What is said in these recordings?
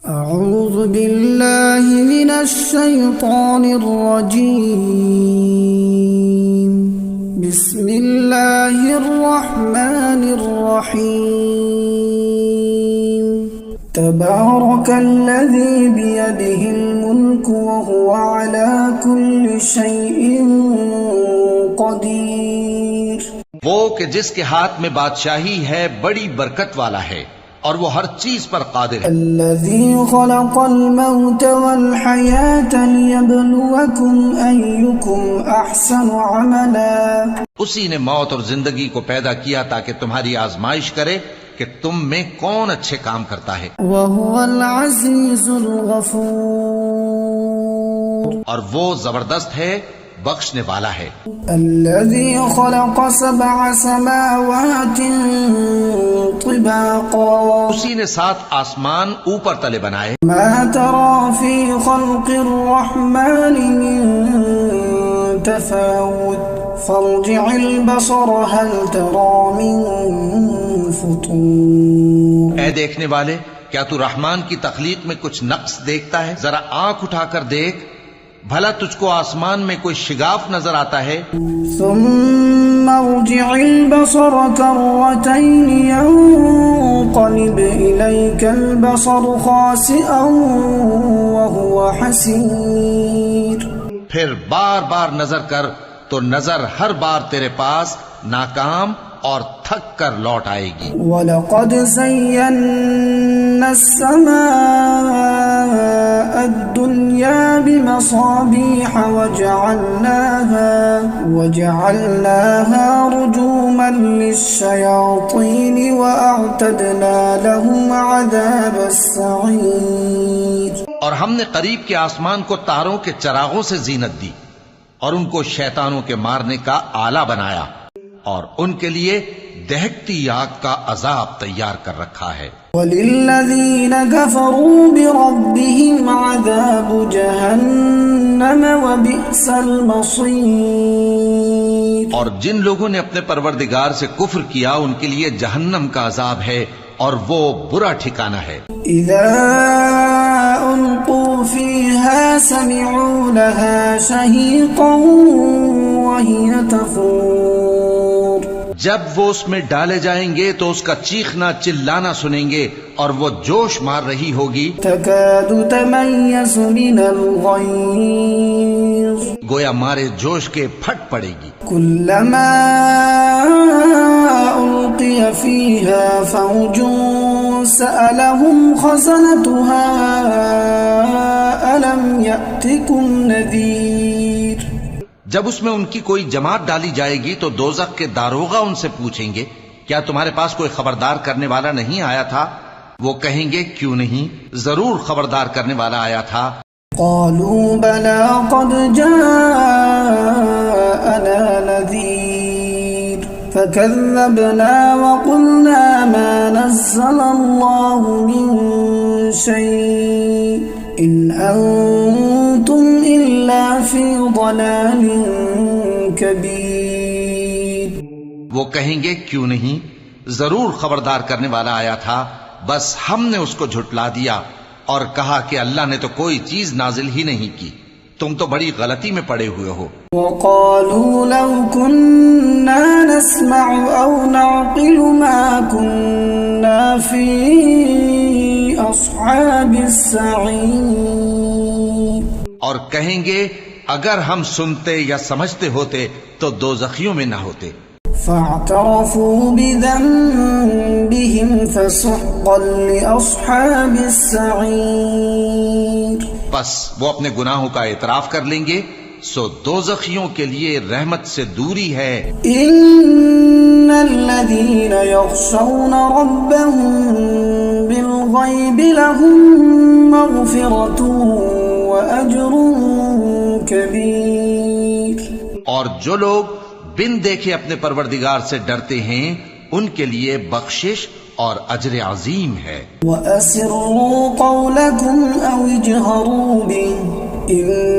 أعوذ بالله من الشيطان الرجيم. بسم الله الرحمن الرحيم. تبارك الذي بيده الملك وهو على كل شيء قدير. وہ کہ جس کے ہاتھ میں بادشاہی ہے بڑی برکت والا ہے اور وہ ہر چیز پر قادر ہے. الذي خلق الموت والحياة ليبلوكم أيكم أحسن عملا. اسی نے موت اور زندگی کو پیدا کیا تاکہ تمہاری آزمائش کرے کہ تم میں کون اچھے کام کرتا ہے. وهو العزيز الغفور. اور وہ زبردست ہے، بخشنے والا ہے. الذي خلق 7 سماوات طباقا. اسی نے 7 آسمان اوپر تلے بنائے. ما ترى في خلق الرحمن من تفاوت فارجع البصر هل ترى من فطور. اے دیکھنے والے، کیا تو رحمان کی تخلیق میں کچھ نقص دیکھتا ہے؟ ذرا آنکھ اٹھا کر دیکھ، بھلا تجھ کو آسمان میں کوئی شگاف نظر آتا ہے؟ ثم ارجع البصر كرتين ينقلب إليك البصر خاسئا وهو حسير. پھر بار بار نظر کر تو نظر ہر بار تیرے پاس ناکام اور تھک کر لوٹ آئے گی. وَلَقَدْ زَيَّنَّا السَّمَاءَ الدُّنْيَا بِمَصَابِيحَ وَجَعَلْنَاهَا رُجُومًا لِلشَّيَاطِينِ وَأَعْتَدْنَا لَهُمْ عَذَابَ السَّعِيرِ. اور ہم نے قریب کے آسمان کو تاروں کے چراغوں سے زینت دی اور ان کو شیطانوں کے مارنے کا آلہ بنایا اور ان کے لیے دہکتی آگ کا عذاب تیار کر رکھا ہے. وَلِلَّذِينَ كَفَرُوا بِرَبِّهِمْ عَذَابُ جَهَنَّمَ وَبِئْسَ الْمَصِيرُ. اور جن لوگوں نے اپنے پروردگار سے کفر کیا ان کے لیے جہنم کا عذاب ہے اور وہ برا ٹھکانہ ہے. إِذَا أُلْقُوا فِيهَا سَمِعُوا لَهَا شَهِيقًا وَهِيَ تَفُورُ. جب وہ اس میں ڈالے جائیں گے تو اس کا چیخنا چلانا سنیں گے اور وہ جوش مار رہی ہوگی. تَكَادُ تَمَيَّزُ مِنَ الْغَيْظِ. گویا مارے جوش کے پھٹ پڑے گی. كُلَّمَا أُلْقِيَ فِيهَا فَوْجٌ سَأَلَهُمْ خَزَنَتُهَا أَلَمْ يَأْتِكُمْ نَذِيرٌ. جب اس میں ان کی کوئی جماعت ڈالی جائے گی تو دوزخ کے داروغہ ان سے پوچھیں گے کیا تمہارے پاس کوئی خبردار کرنے والا نہیں آیا تھا؟ وہ کہیں گے کیوں نہیں، ضرور خبردار کرنے والا آیا تھا. قالوا بلى قد جاءنا نذير فكذبنا وقلنا ما نزل الله من شيء إن أنتم إلا في ضلال كبير. وہ کہیں گے کیوں نہیں، ضرور خبردار کرنے والا آیا تھا، بس ہم نے اس کو جھٹلا دیا اور کہا کہ اللہ نے تو کوئی چیز نازل ہی نہیں کی، تم تو بڑی غلطی میں پڑے ہوئے ہو. وقالوا لو كنا نسمع أو نعقل ما كنا في أصحاب السعير. اور کہیں گے اگر ہم سنتے یا سمجھتے ہوتے تو دوزخیوں میں نہ ہوتے. فاعترفوا بذنبهم فسحقا لأصحاب السعير. بس وہ اپنے گناہوں کا اعتراف کر لیں گے سو دوزخیوں کے لیے رحمت سے دوری ہے. ان الذين يخشون ربهم بالغيب لهم مغفرة وأجر كبير. اور جو لوگ بن دیکھے اپنے پروردگار سے ڈرتے ہیں ان کے لیے بخشش اور اجر عظیم ہے. وَأَسِرُّوا قَوْلَكُمْ أَوْ اجْهَرُوا بِهِ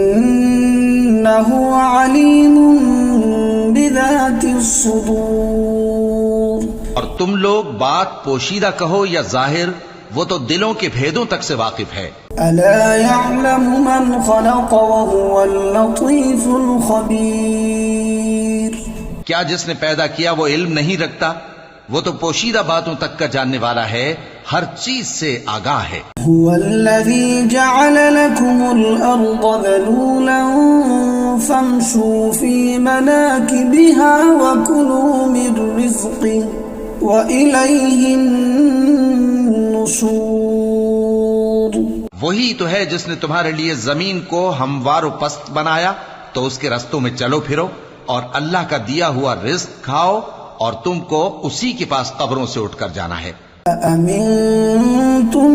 إِنَّهُ عَلِيمٌ بِذَاتِ الصُّدُورِ. اور تم لوگ بات پوشیدہ کہو یا ظاہر، وہ تو دلوں کے بھیدوں تک سے واقف ہے۔ ألا يعلم من خلق وهو اللطيف الخبير۔ کیا جس نے پیدا کیا وہ علم نہیں رکھتا؟ وہ تو پوشیدہ باتوں تک کا جاننے والا ہے، ہر چیز سے آگاہ ہے۔ هو الذي جعل لكم الأرض ذلولا فامشوا في مناكبها وكلوا من رزقه وإليه النشور۔ وہی تو ہے جس نے تمہارے لیے زمین کو ہموار و پست بنایا، تو اس کے رستوں میں چلو پھرو اور اللہ کا دیا ہوا رزق کھاؤ، اور تم کو اسی کے پاس قبروں سے اٹھ کر جانا ہے۔ أأمنتم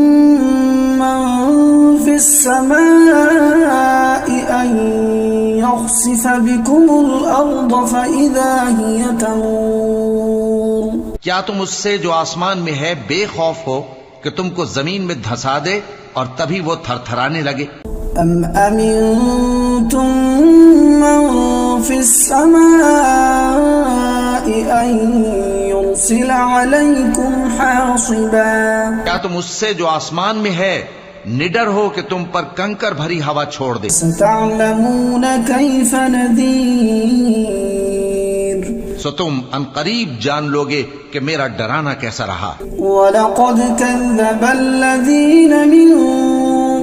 من في السماء أن يخسف بكم الأرض فإذا هي تمور۔ کیا تم اس سے جو آسمان میں ہے بے خوف ہو کہ تم کو زمین میں دھسا دے اور تبھی وہ تھر تھرانے لگے؟ أم أمنتم من في السماء أن يرسل عليكم حاصبا۔ کیا تم اس سے جو آسمان میں ہے نڈر ہو کہ تم پر کنکر بھری ہوا چھوڑ دے؟ ستعلمون كيف نذير۔ سو تم ان قریب جان لوگے کہ میرا ڈرانا کیسا رہا۔ وَلَقَدْ كَذَّبَ الَّذِينَ مِن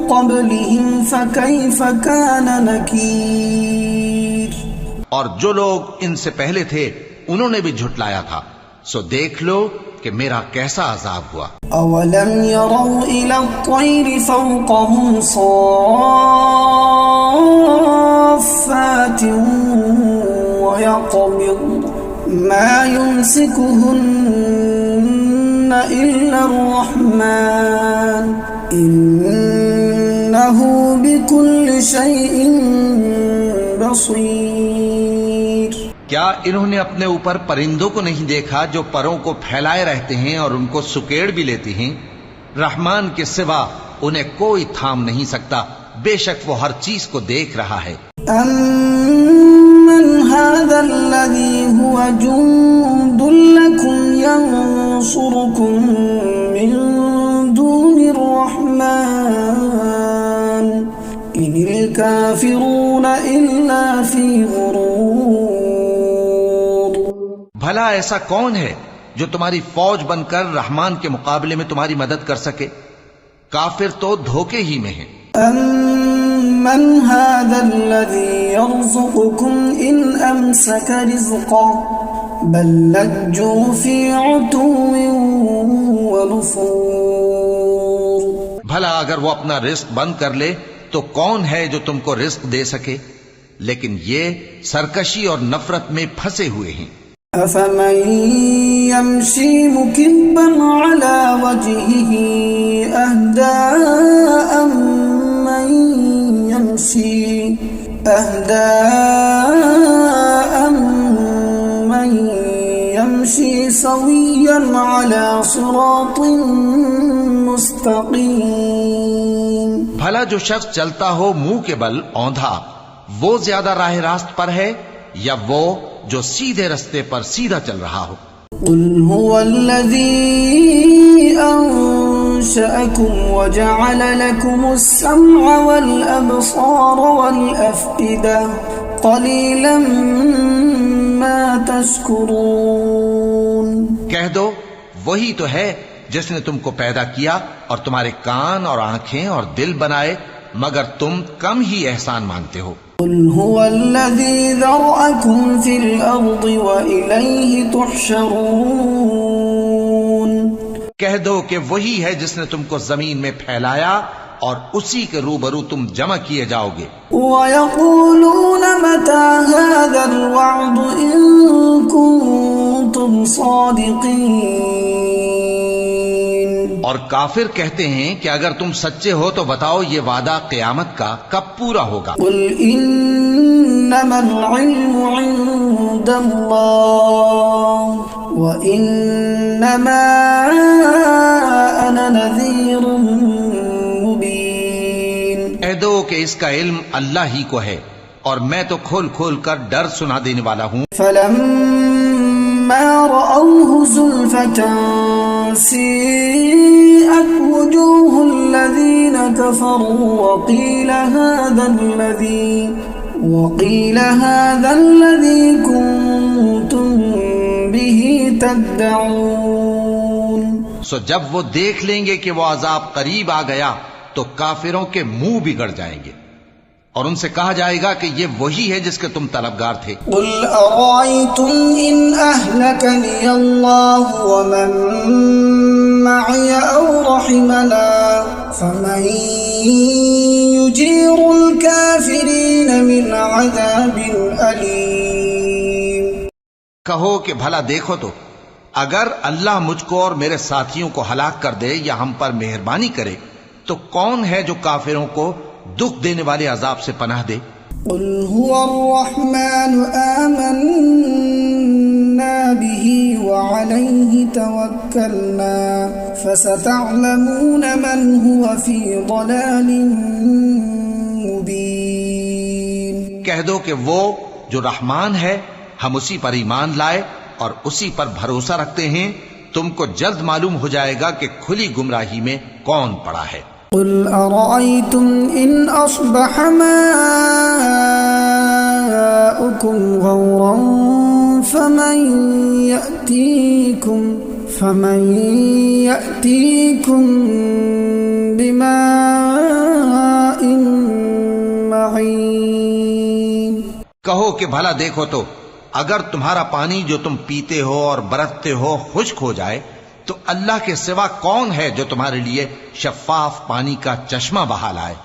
قَبْلِهِمْ فَكَيْفَ كَانَ نَكِيرٌ۔ اور جو لوگ ان سے پہلے تھے انہوں نے بھی جھٹلایا تھا، سو دیکھ لو کہ میرا کیسا عذاب ہوا۔ أَوَلَمْ يَرَوْا إِلَى الطَّيْرِ فَوْقَهُمْ صَافَّاتٍ وَيَقْبِضْنَ مَا يُمْسِكُهُنَّ إِلَّا الرَّحْمَنُ إِنَّهُ بِكُلِّ شَيْءٍ بَصِيرٌ۔ کیا انہوں نے اپنے اوپر پرندوں کو نہیں دیکھا جو پروں کو پھیلائے رہتے ہیں اور ان کو سکیڑ بھی لیتے ہیں؟ رحمان کے سوا انہیں کوئی تھام نہیں سکتا، بے شک وہ ہر چیز کو دیکھ رہا ہے۔ أَمَّنْ هَذَا الَّذِي هُوَ جُندٌ لَكُمْ يَنصُرُكُم مِّن دُونِ الرَّحْمَنِ إِنِ الْكَافِرُونَ إِلَّا فِي غُرُورٍ۔ بھلا ایسا کون ہے جو تمہاری فوج بن کر رحمان کے مقابلے میں تمہاری مدد کر سکے؟ کافر تو دھوکے ہی میں ہیں۔ أَمَّنْ هَذَا الَّذِي يَرْزُقُكُمْ إِنْ أَمْسَكَ رِزْقَهُ بَل لَّجُّوا فِي عُتُوٍّ وَنُفُورٍ۔ بھلا اگر وہ اپنا رزق بند کر لے تو کون ہے جو تم کو رزق دے سکے؟ لیکن یہ سرکشی اور نفرت میں پھنسے ہوئے ہیں۔ أَفَمَن يَمْشِي مُكِبًّا عَلَى وَجْهِهِ أَهْدَىٰ أَمَّن يَمْشِي سَوِيًّا عَلَى صِرَاطٍ مُسْتَقِيمٍ۔ بھلا جو شخص چلتا ہو منہ کے بل اوندھا، وہ زیادہ راہ راست پر ہے یا وہ جو سیدھے رستے پر سیدھا چل رہا ہو؟ قُلْ هُوَ الَّذِي أَنشَأَكُمْ وَجَعَلَ لَكُمُ السَّمْعَ وَالْأَبْصَارَ وَالْأَفْئِدَةَ قَلِيلًا مَا تَشْكُرُونَ۔ کہہ دو وہی تو ہے جس نے تم کو پیدا کیا اور تمہارے کان اور آنکھیں اور دل بنائے، مگر تم کم ہی احسان مانتے ہو۔ قُلْ هُوَ الَّذِي ذَرَأَكُمْ فِي الْأَرْضِ وَإِلَيْهِ تُحْشَرُونَ۔ کہہ دو کہ وہی ہے جس نے تم کو زمین میں پھیلایا اور اسی کے روبرو تم جمع کیے جاؤ گے۔ وَيَقُولُونَ مَتَىٰ هَٰذَا الْوَعْدُ إِن كُنتُمْ صَادِقِينَ۔ اور کافر کہتے ہیں کہ اگر تم سچے ہو تو بتاؤ یہ وعدہ قیامت کا کب پورا ہوگا؟ قُلْ إِنَّمَا الْعِلْمُ عِندَ اللَّهِ وَإِنَّمَا أَنَا نَذِيرٌ مُبِينٌ۔ کہہ دو کہ اس کا علم اللہ ہی کو ہے اور میں تو کھول کھول کر ڈر سنا دینے والا ہوں۔ فَلَمَّا رَأَوْهُ زُلْفَةً سيئت وجوه الذين كفروا وقيل هذا الذي كنتم به تدعون. سو جب وہ دیکھ لیں گے کہ وہ عذاب قریب آ گیا تو کافروں کے منہ بگڑ جائیں گے اور ان سے کہا جائے گا کہ یہ وہی ہے جس کے تم طلبگار تھے. قل أرأيتم إن أهلكني الله ومن معي أو رحمنا فمن يجير الكافرين من عذاب أليم. کہو کہ بھلا دیکھو تو اگر اللہ مجھ کو اور میرے ساتھیوں کو ہلاک کر دے یا ہم پر مہربانی کرے تو کون ہے جو کافروں کو دکھ دینے والے عذاب سے پناہ دے. قل هو الرحمن آمنا به وعليه توكلنا فستعلمون من هو في ضلال مبين. کہہ دو کہ وہ جو رحمان ہے ہم اسی پر ایمان لائے اور اسی پر بھروسہ رکھتے ہیں، تم کو جلد معلوم ہو جائے گا کہ کھلی گمراہی میں کون پڑا ہے. قل أرأيتم إن أصبح ماؤكم غورا فمن يأتيكم بماء معين. کہو کہ بھلا دیکھو تو اگر تمہارا پانی جو تم پیتے ہو اور برتتے ہو خشک ہو جائے تو اللہ کے سوا کون ہے جو تمہارے لیے شفاف پانی کا چشمہ بہا لائے.